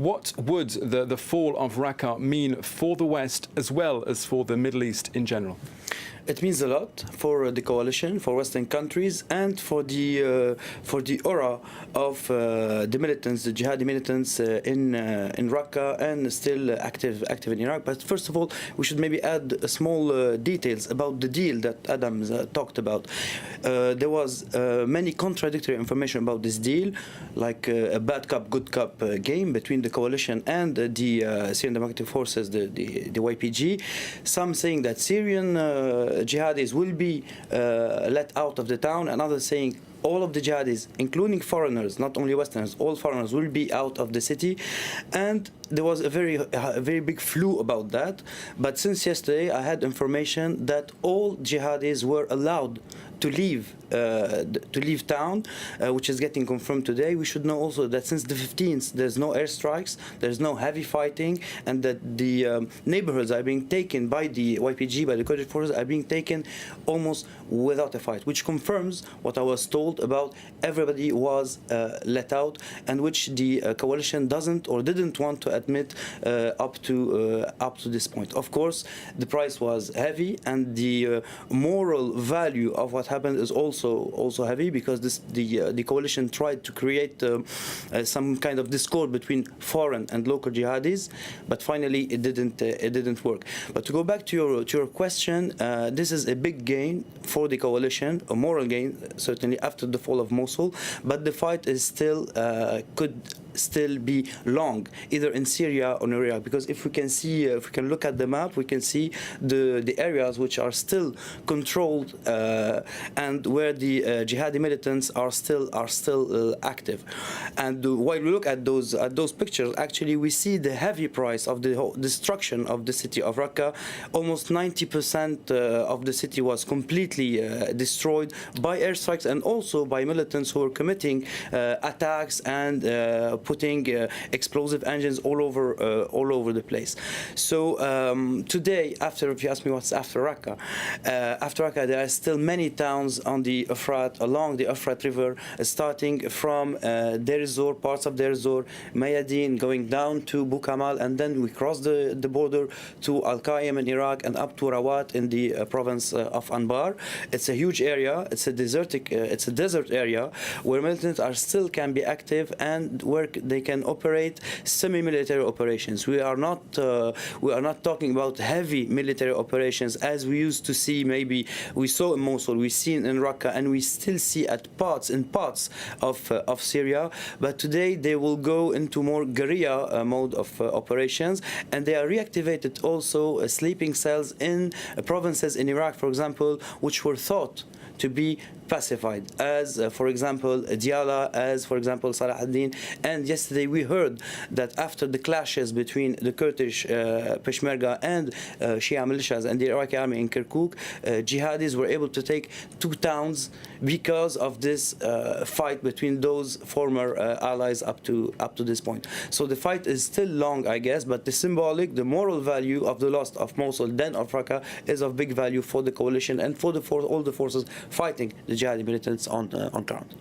What would the fall of Raqqa mean for the West as well as for the Middle East in general? It means a lot for the coalition, for Western countries, and for the aura of the militants, the jihadi militants in Raqqa and still active in Iraq. But first of all, we should maybe add small details about the deal that Adam talked about. There was many contradictory information about this deal, like a bad cop, good cop game between the coalition and the Syrian Democratic Forces, the YPG. Some saying that Syrian jihadis will be let out of the town, and others saying all of the jihadis, including foreigners, not only Westerners, all foreigners will be out of the city. And there was a very big flu about that. But since yesterday, I had information that all jihadis were allowed to leave town, which is getting confirmed today. We should know also that since the 15th, there's no airstrikes, there's no heavy fighting, and that the neighborhoods are being taken by the YPG, by the Kurdish forces, are being taken almost without a fight, which confirms what I was told about everybody was let out, and which the coalition doesn't or didn't want to admit up to this point. Of course, the price was heavy, and the moral value of what happened is also heavy, because the coalition tried to create some kind of discord between foreign and local jihadis, but finally it didn't work. But to go back to your question, this is a big gain for the coalition, a moral gain certainly after the fall of Mosul, but the fight is still could still be long, either in Syria or in Iraq, because if we can look at the map, we can see the areas which are still controlled and where the jihadi militants are still active. And while we look at those pictures, actually we see the heavy price of the whole destruction of the city of Raqqa. Almost 90% of the city was completely destroyed by airstrikes and also by militants who were committing attacks and putting explosive engines all over the place. So today, if you ask me what's after Raqqa, there are still many towns on the Euphrates, along the Euphrates River, starting from Deir ez-Zor, parts of Deir ez-Zor, Mayadin, going down to Bukamal, and then we cross the border to Al-Qaim in Iraq and up to Rawat in the province of Anbar. It's a huge area. It's a desert area where militants can be active and where they can operate semi-military operations. We are not talking about heavy military operations as we used to see. Maybe we saw in Mosul, we see in Raqqa, and we still see in parts of Syria. But today they will go into more guerrilla mode of operations, and they are reactivated also sleeping cells in provinces in Iraq, for example, which were thought to be pacified, as for example Diyala, as for example Salah ad-Din. And yesterday we heard that after the clashes between the Kurdish Peshmerga and Shia militias and the Iraqi army in Kirkuk, jihadis were able to take 2 towns because of this fight between those former allies up to this point. So the fight is still long, I guess, but the moral value of the loss of Mosul, then of Raqqa, is of big value for the coalition and for all the forces fighting the jihadi militants on ground.